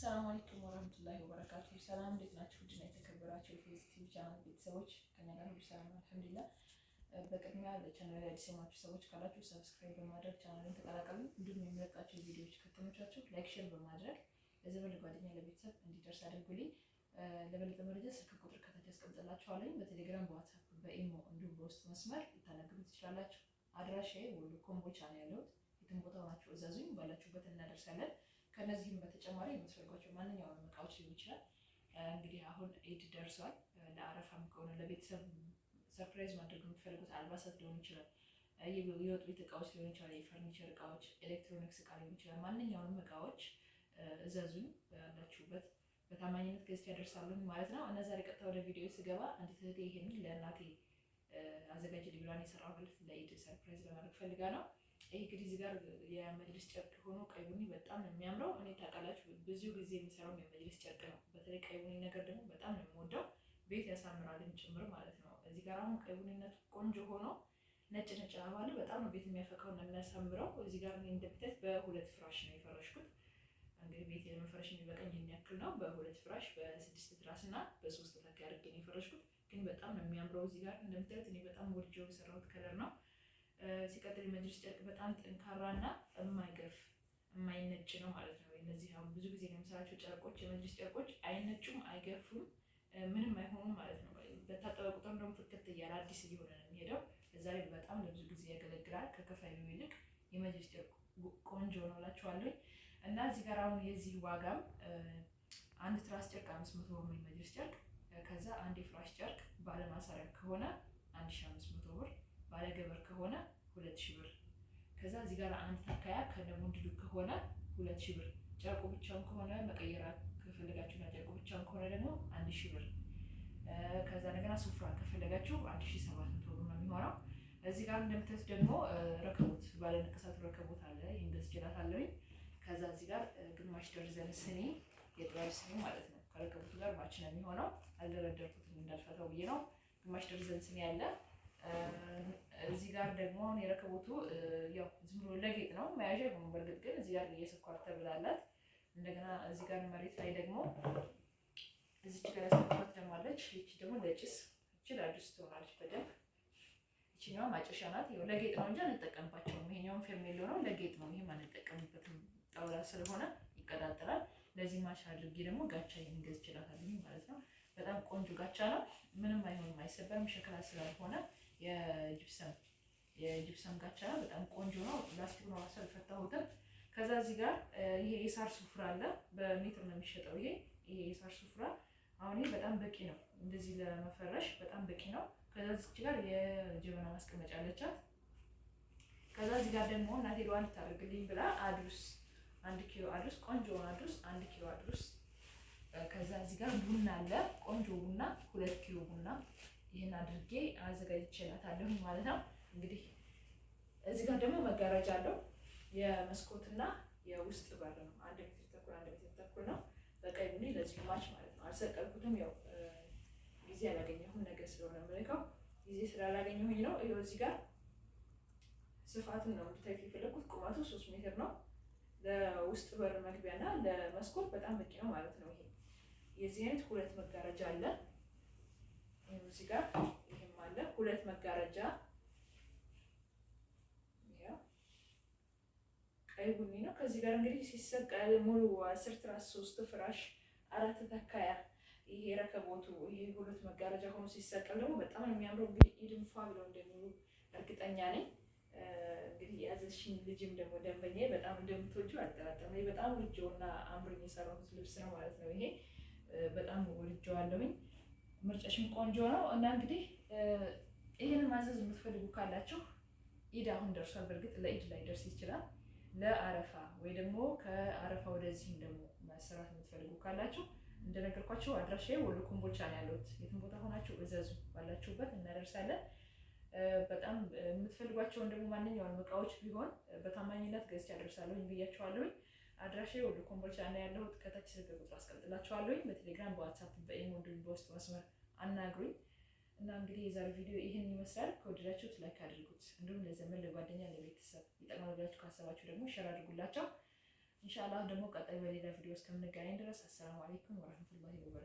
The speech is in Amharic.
አሰላሙ አለይኩም ወራህመቱላሂ ወበረካቱ። ሰላም እንዴት ናችሁ? ውድና የተከበራችሁ የፌስቲቭ ቻናል ቤተሰቦች ከኛ ጋር ሁሉ ሰላም አልሐምዱሊላህ። በቅድሚያ ለቻናል አዲስ የሆናችሁ ሰዎች ካላችሁ ሰብስክራይብ በማድረግ ቻናሉን ተቀላቀሉ። እንዲሁም የሚለቃችሁ ቪዲዮዎች ከተመቻችሁ ላይክ፣ ሼር በማድረግ ለዘመድ ጓደኛ፣ ለቤተሰብ እንዲደርስ አድርጉልኝ። ለበለጠ መረጃ ስልክ ቁጥር ከታች አስቀምጥላችኋለሁ። በቴሌግራም፣ በዋትስአፕ፣ በኢሞ እንዲሁም በውስጥ መስመር ልታናግሩ ትችላላችሁ። አድራሻዬ ወሎ ኮምቦልቻ ነው ያለሁት። የትም ቦታ ሆናችሁ እዛዙኝ፣ ባላችሁበት እናደርሳለን። ከነዚህም በተጨማሪ የምትፈልጓቸው ማንኛውንም እቃዎች ሊሆን ይችላል። እንግዲህ አሁን ኢድ ደርሷል። ለአረፋም ከሆነ ለቤተሰብ ሰርፕራይዝ ማድረግ የምትፈልጉት አልባሳት ሊሆን ይችላል፣ የወጥ ቤት እቃዎች ሊሆን ይችላል፣ የፈርኒቸር እቃዎች፣ ኤሌክትሮኒክስ እቃ ሊሆን ይችላል። ማንኛውንም እቃዎች እዘዙኝ፣ ባላችሁበት በታማኝነት ገዝቼ ያደርሳለሁ ማለት ነው። እና ዛሬ ቀጥታ ወደ ቪዲዮ ስገባ አንዲት እህቴ ይሄንን ለእናቴ አዘጋጅልኝ ብሏን የሰራሁት ለኢድ ሰርፕራይዝ ለማድረግ ፈልጋ ነው። ይሄ እንግዲህ እዚህ ጋር የመጅሊስ ጨርቅ ሆኖ ቀይ ቡኒ በጣም ነው የሚያምረው። እኔ ታውቃላችሁ ብዙ ጊዜ የሚሰራው የመጅሊስ ጨርቅ ነው። በተለይ ቀይ ቡኒ ነገር ደግሞ በጣም ነው የምወደው፣ ቤት ያሳምራልም ጭምር ማለት ነው። እዚህ ጋር አሁን ቀይ ቡኒነቱ ቆንጆ ሆኖ ነጭ ነጭ አባል በጣም ነው ቤት የሚያፈካው እና የሚያሳምረው። እዚህ ጋር እኔ እንደምታዩት በሁለት ፍራሽ ነው የፈረሽኩት። እንግዲህ ቤት ለመፈረሽ የሚበቃኝ ይሄን ያክል ነው። በሁለት ፍራሽ በ6 ትራስ እና በ3 ተካይ አድርጌ ነው የፈረሽኩት። ግን በጣም ነው የሚያምረው። እዚህ ጋር እንደምታዩት እኔ በጣም ወድጄው የሰራሁት ከለር ነው። ሲቀጥል የመጅሊስ ጨርቅ በጣም ጠንካራና የማይገፍ የማይነጭ ነው ማለት ነው። እነዚህ አሁን ብዙ ጊዜ ነው የምሰራቸው ጨርቆች፣ የመጅሊስ ጨርቆች አይነጩም፣ አይገፉም፣ ምንም አይሆኑም ማለት ነው። በታጠበ ቁጥር ደግሞ ፍክት እያለ አዲስ እየሆነ ነው የሚሄደው። እዛ ላይ በጣም ለብዙ ጊዜ ያገለግላል። ከከፋዩ ይልቅ የመጅሊስ ጨርቅ ቆንጆ ነው እላችኋለሁ። እና እዚህ ጋር አሁን የዚህ ዋጋም አንድ ትራስ ጨርቅ 500 ብር ነው የመጅሊስ ጨርቅ። ከዛ አንድ የፍራሽ ጨርቅ ባለማሰሪያ ከሆነ 1500 ብር፣ ባለገበር ከሆነ 2000 ብር። ከዛ እዚህ ጋር አንድ ተካያ ከነሙንድሉ ከሆነ 2000 ብር። ጨርቁ ብቻውን ከሆነ መቀየራ ከፈለጋችሁና ጨርቁ ብቻውን ከሆነ ደግሞ 1000 ብር። ከዛ እንደገና ሱፍራ ከፈለጋችሁ 1700 ብር ነው የሚሆነው። እዚህ ጋር እንደምታዩት ደግሞ ረከቦት ባለ ንቅሳቱ ረከቦት አለ። ይሄን ገዝቼላታለሁኝ። ከዛ እዚህ ጋር ግማሽ ደርዘን ስኒ፣ የጥበብ ስኒ ማለት ነው። ከረከቦቱ ጋር ማች ነው የሚሆነው። አልደረደርኩትም እንዳልፈታው ብዬ ነው። ግማሽ ደርዘን ስኒ አለ። እዚህ ጋር ደግሞ የረከቦቱ ያው ዝም ብሎ ለጌጥ ነው መያዣ ነው። በርግጥ ግን እዚህ ጋር የስኳር ተብላላት። እንደገና እዚህ ጋር መሬት ላይ ደግሞ እዚች ጋር ያስቀመጥኩት ደግሞ አለች። እቺ ደግሞ ለጭስ ለአዲስ ትሆናለች በደንብ። እቺኛው ማጨሻ ናት። ያው ለጌጥ ነው እንጂ አንጠቀምባቸውም። ይሄኛውም ፌርሜሎ ነው፣ ለጌጥ ነው። ይሄም አንጠቀምበትም፣ ጣውላ ስለሆነ ይቀጣጠላል። ለዚህ ማሽ አድርጌ ደግሞ ጋቻ ይሄን ገዝቼላታለሁ ማለት ነው። በጣም ቆንጆ ጋቻ ነው። ምንም አይሆንም፣ አይሰበርም። ሸክላ ስላልሆነ የጂፕሰም ጋቻ ነው። በጣም ቆንጆ ነው። ላስቲክ ነው አልፈታሁትም። ከዛ እዚህ ጋር ይሄ የሳር ሱፍራ አለ። በሜትር ነው የሚሸጠው። ይሄ የሳር ሱፍራ አሁን ይሄ በጣም በቂ ነው። እንደዚህ ለመፈረሽ በጣም በቂ ነው። ከዛ እዚህ ጋር የጀበና ማስቀመጫ አለቻት። ከዛ እዚህ ጋር ደግሞ እናቴ ለዋን ታደርግልኝ ብላ አድሩስ 1 ኪሎ አድሩስ፣ ቆንጆ አድሩስ 1 ኪሎ አድሩስ። ከዛ እዚህ ጋር ቡና አለ። ቆንጆ ቡና 2 ኪሎ ቡና ይሄን አድርጌ አዘጋጅቼላታለሁ ማለት ነው። እንግዲህ እዚህ ጋር ደግሞ መጋረጃ አለው። የመስኮትና የውስጥ በር ነው። 1 ሜትር ተኩል 1 ሜትር ተኩል ነው። በቀይ ቡኒ ለዚህ ማች ማለት ነው። አልሰቀልኩትም። ያው ጊዜ አላገኘሁም። ነገ ስለሆነ መልካው ጊዜ ስላላገኘሁኝ ነው። ይሄው እዚህ ጋር ስፋቱን ነው እንድታዩት የፈለኩት። ቁመቱ 3 ሜትር ነው። ለውስጥ በር መግቢያና ለመስኮት በጣም በቂ ነው ማለት ነው። ይሄ የዚህ አይነት 2 መጋረጃ አለ። እዚህ ጋር ይሄም አለ 2 መጋረጃ። ያው ቀይ ቡኒ ነው። ከዚህ ጋር እንግዲህ ሲሰቀል ሙሉ 10 ትራስ 3 ፍራሽ 4 ተካያ ይሄ ረከቦቱ ይሄ 2 መጋረጃ ሆኖ ሲሰቀል ደግሞ በጣም ነው የሚያምረው። እንግዲህ ኢድን ፏ ብለው እንደሚሉ እርግጠኛ ነኝ። እንግዲህ ያዘሽኝ ልጅም ደግሞ ደንበኛዬ በጣም እንደምትወጂው አልጠራጠርም። ይሄ በጣም ወድጄውና አምሮኝ የሰራሁት ልብስ ነው ማለት ነው። ይሄ በጣም ወድጄዋለሁኝ። ምርጫሽም ቆንጆ ነው። እና እንግዲህ ይሄንን ማዘዝ የምትፈልጉ ካላችሁ ኢድ አሁን ደርሷል። በእርግጥ ለኢድ ላይ ደርስ ይችላል። ለአረፋ ወይ ደግሞ ከአረፋ ወደዚህም ደግሞ ማሰራት የምትፈልጉ ካላችሁ እንደነገርኳችሁ አድራሻዬ ወሎ ኮምቦልቻ ነው ያለሁት። የትም ቦታ ሆናችሁ እዘዙ፣ ባላችሁበት እናደርሳለን። በጣም የምትፈልጓቸውን ደግሞ ማንኛውንም እቃዎች ቢሆን በታማኝነት ገዝቼ አደርሳለሁ ብያችኋለሁ። አድራሻዬ ወሎ ኮምቦልቻ ነው ያለሁት። ከታች ስልክ ቁጥር አስቀምጥላችኋለሁ። በቴሌግራም፣ በዋትስአፕ፣ በኢሞ እንዲሁም በውስጥ መስመር አናግሩኝ። እና እንግዲህ የዛሬ ቪዲዮ ይህን ይመስላል። ከወደዳችሁት ላይክ አድርጉት። እንዲሁም ለዘመን፣ ለጓደኛ፣ ለቤተሰብ ይጠቅማል ብላችሁ ካሰባችሁ ደግሞ ሼር አድርጉላቸው። ኢንሻአላህ ደግሞ ቀጣይ በሌላ ቪዲዮ እስከምንገናኝ ድረስ አሰላሙ አለይኩም ወራህመቱላሂ ወበረካቱ።